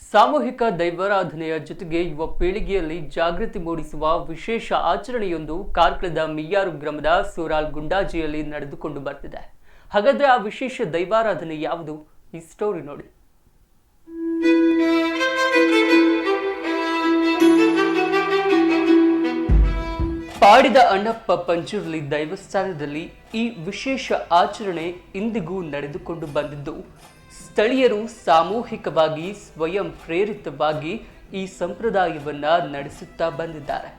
ಸಾಮೂಹಿಕ ದೈವಾರಾಧನೆಯ ಜೊತೆಗೆ ಯುವ ಪೀಳಿಗೆಯಲ್ಲಿ ಜಾಗೃತಿ ಮೂಡಿಸುವ ವಿಶೇಷ ಆಚರಣೆಯೊಂದು ಕಾರ್ಕಳದ ಮಿಯ್ಯಾರು ಗ್ರಾಮದ ಸೂರಾಲ್ ಗುಂಡಾಜಿಯಲ್ಲಿ ನಡೆದುಕೊಂಡು ಬರ್ತಿದೆ. ಹಾಗಾದ್ರೆ ಆ ವಿಶೇಷ ದೈವಾರಾಧನೆ ಯಾವುದು? ಈ ಸ್ಟೋರಿ ನೋಡಿ. ಪಾಡಿದ ಅಣ್ಣಪ್ಪ ಪಂಜುರ್ಲಿ ದೈವಸ್ಥಾನದಲ್ಲಿ ಈ ವಿಶೇಷ ಆಚರಣೆ ಇಂದಿಗೂ ನಡೆದುಕೊಂಡು ಬಂದಿದ್ದು, ಸ್ಥಳೀಯರು ಸಾಮೂಹಿಕವಾಗಿ ಸ್ವಯಂ ಪ್ರೇರಿತವಾಗಿ ಈ ಸಂಪ್ರದಾಯವನ್ನ ನಡೆಸುತ್ತಾ ಬಂದಿದ್ದಾರೆ.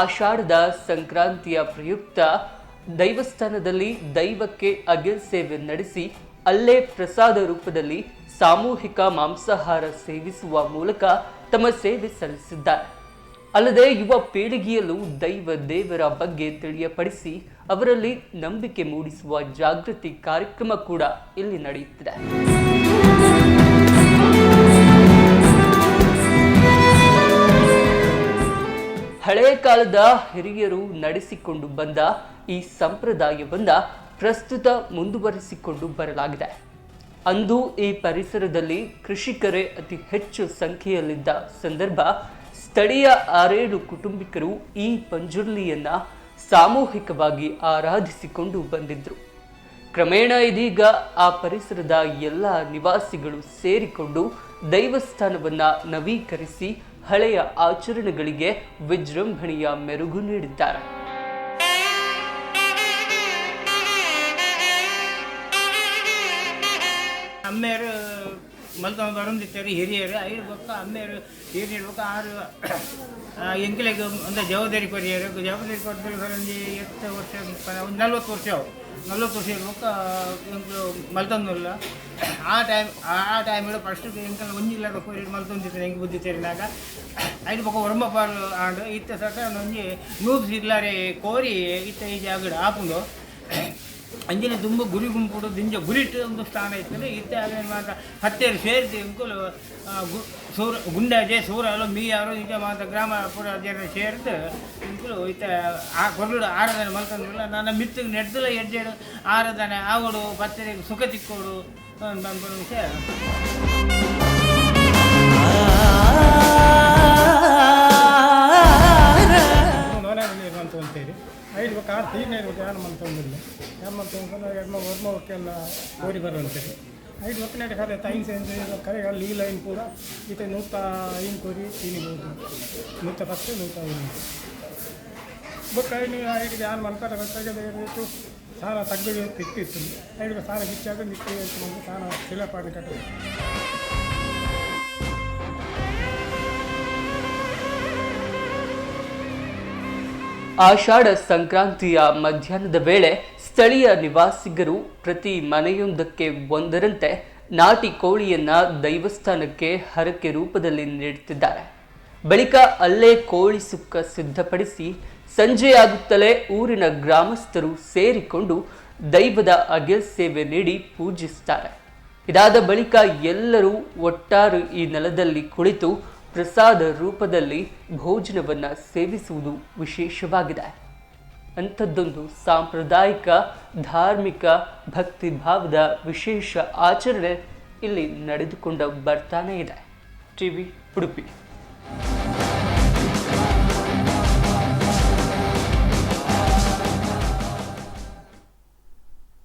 ಆಷಾಢದ ಸಂಕ್ರಾಂತಿಯ ಪ್ರಯುಕ್ತ ದೈವಸ್ಥಾನದಲ್ಲಿ ದೈವಕ್ಕೆ ಅಗಿಲ್ ಸೇವೆ ನಡೆಸಿ ಅಲ್ಲೇ ಪ್ರಸಾದ ರೂಪದಲ್ಲಿ ಸಾಮೂಹಿಕ ಮಾಂಸಾಹಾರ ಸೇವಿಸುವ ಮೂಲಕ ತಮ್ಮ ಸೇವೆ ಸಲ್ಲಿಸಿದ್ದಾರೆ. ಅಲ್ಲದೆ ಯುವ ಪೀಳಿಗೆಯಲ್ಲೂ ದೈವ ದೇವರ ಬಗ್ಗೆ ತಿಳಿಯಪಡಿಸಿ ಅವರಲ್ಲಿ ನಂಬಿಕೆ ಮೂಡಿಸುವ ಜಾಗೃತಿ ಕಾರ್ಯಕ್ರಮ ಕೂಡ ಇಲ್ಲಿ ನಡೆಯುತ್ತಿದೆ. ಹಳೆಯ ಕಾಲದ ಹಿರಿಯರು ನಡೆಸಿಕೊಂಡು ಬಂದ ಈ ಸಂಪ್ರದಾಯವನ್ನ ಪ್ರಸ್ತುತ ಮುಂದುವರಿಸಿಕೊಂಡು ಬರಲಾಗಿದೆ. ಅಂದು ಈ ಪರಿಸರದಲ್ಲಿ ಕೃಷಿಕರೇ ಅತಿ ಹೆಚ್ಚು ಸಂಖ್ಯೆಯಲ್ಲಿದ್ದ ಸಂದರ್ಭ ಸ್ಥಳೀಯ 6-7 ಕುಟುಂಬಿಕರು ಈ ಪಂಜುರ್ಲಿಯನ್ನ ಸಾಮೂಹಿಕವಾಗಿ ಆರಾಧಿಸಿಕೊಂಡು ಬಂದಿದ್ರು. ಕ್ರಮೇಣ ಇದೀಗ ಆ ಪರಿಸರದ ಎಲ್ಲ ನಿವಾಸಿಗಳು ಸೇರಿಕೊಂಡು ದೈವಸ್ಥಾನವನ್ನ ನವೀಕರಿಸಿ ಹಳೆಯ ಆಚರಣೆಗಳಿಗೆ ವಿಜೃಂಭಣೆಯ ಮೆರುಗು ನೀಡಿದ್ದಾರೆ. ಅಮ್ಮೆಯರು ಮಲ್ಕೊಂಡು ಬರೋದಿರ್ತಾರೆ, ಹಿರಿಯರು ಇರ್ಬೇಕು, ಅಮ್ಮೆಯರು ಹಿರಿಯರ್ಬೇಕು. ಆರು ಎಂಕಲಿಗೆ ಒಂದು ಜವಾಬ್ದಾರಿ ಕೊರಿಯರು ಕೊಡ್ತಾರೆ. ಒಂದು 8 ವರ್ಷ ಒಂದು 40 ವರ್ಷ 40 ವರ್ಷ ಇರ್ಬೇಕು ಮಲ್ತೊಂದಿಲ್ಲ. ಆ ಟೈಮಲ್ಲಿ ಫಸ್ಟ್ ಎಂಕಲ್ ಒಂಜಿಲ್ಲ ಮಲ್ತೊಂದಿರ್ತಾರೆ. ಹೆಂಗೆ ಬುದ್ಧಿತೇರಿನಾಗ ಐದು ಪಕ್ಕ ಒರಂಬಪಾಲು ಆಂಡು ಇತ್ತ ಸಟ ಒಂಜಿ ನೂರು ಇಲ್ಲಾರೆ ಕೋರಿ ಇತ್ತ ಈ ಜಾಗಡ ಆಪುಂಡು ಅಂಜಿನ ತುಂಬ ಗುರಿ ಗುಂಪುಡು ದಿಂಜ ಗುರಿಟ್ಟು ಒಂದು ಸ್ಥಾನ ಇರ್ತದೆ. ಇತ್ತೆ ಆಗ ಮಾತ್ರ ಹತ್ತೇರು ಸೇರಿಸಿ ಅಂಕುಲು ಗುಂಡಾಜೆ ಸೂರಲು ಮೀಯಾರು ಇತ್ತೆ ಮಾತ್ರ ಗ್ರಾಮ ಪೂರ ಜನ ಸೇರಿದು ಅಂಕುಲು ಇತ್ತ ಆ ಕೊರಡು ಆರಾಧನೆ ಮಲ್ಕೊಂಡಿಲ್ಲ. ನನ್ನ ಮಿತ್ತು ನೆಡ್ದಲ್ಲ ಎಡ್ಜೆಡು ಆರಾಧನೆ ಆಗೋಡು ಪತ್ತೆಗೆ ಸುಖ ತಿಕ್ಕೋಡು ಅನ್ಕೊಂಡು ವಿಷಯ. ಅಂತೇಳಿ ಐದು ಪಕ್ಕ ಆರು ತೀರ್ನ ಇರ್ಬೇಕು. ಯಾರು ಮಂತೊಂದಿಲ್ಲ ಯಾರು ಮಂತೊಂದು ವರ್ಮಕ್ಕೆಲ್ಲ ಓಡಿ ಬರುವಂತೇಳಿ ಐದು ಪಕ್ಕನಾಡಿ ಕರೆ ತೈನ್ ಸೇಂದ್ರೆ ಕರೆ ಅಲ್ಲಿ ಈ ಲೈನ್ ಪೂರ ಈತ 105 ಕೋರಿ ತಿನ್ಬೋದು 110 105 ಬಟ್ ಐದು ಐಡಿಗೆ ಯಾರು ಮಂತಾರೆ ಗೊತ್ತಾಗಬೇಕು. ಸಾಲ ತಗ್ಗಿಗೆ ತಿಕ್ಕಿತ್ತು ಐದು ಸಾಲ ಬಿಚ್ಚಾಗ ನಿತ್ತಿ ಅಂತ ಸಾಲ ಶಿಲಪಾಡಿ ಕಟ್ಟಬೇಕು. ಆಷಾಢ ಸಂಕ್ರಾಂತಿಯ ಮಧ್ಯಾಹ್ನದ ವೇಳೆ ಸ್ಥಳೀಯ ನಿವಾಸಿಗರು ಪ್ರತಿ ಮನೆಯೊಂದಕ್ಕೆ ಒಂದರಂತೆ ನಾಟಿ ಕೋಳಿಯನ್ನ ದೈವಸ್ಥಾನಕ್ಕೆ ಹರಕೆ ರೂಪದಲ್ಲಿ ನೀಡುತ್ತಿದ್ದಾರೆ. ಬಳಿಕ ಅಲ್ಲೇ ಕೋಳಿ ಸುಕ್ಕ ಸಿದ್ಧಪಡಿಸಿ ಸಂಜೆಯಾಗುತ್ತಲೇ ಊರಿನ ಗ್ರಾಮಸ್ಥರು ಸೇರಿಕೊಂಡು ದೈವದ ಅಗಿಲ್ ಸೇವೆ ನೀಡಿ ಪೂಜಿಸುತ್ತಾರೆ. ಇದಾದ ಬಳಿಕ ಎಲ್ಲರೂ ಒಟ್ಟಾರು ಈ ನೆಲದಲ್ಲಿ ಕುಳಿತು ಪ್ರಸಾದ ರೂಪದಲ್ಲಿ ಭೋಜನವನ್ನು ಸೇವಿಸುವುದು ವಿಶೇಷವಾಗಿದೆ. ಅಂಥದ್ದೊಂದು ಸಾಂಪ್ರದಾಯಿಕ ಧಾರ್ಮಿಕ ಭಕ್ತಿ ಭಾವದ ವಿಶೇಷ ಆಚರಣೆ ಇಲ್ಲಿ ನಡೆದುಕೊಂಡು ಬರ್ತಾನೆ ಇದೆ. ಟಿವಿ ಉಡುಪಿ.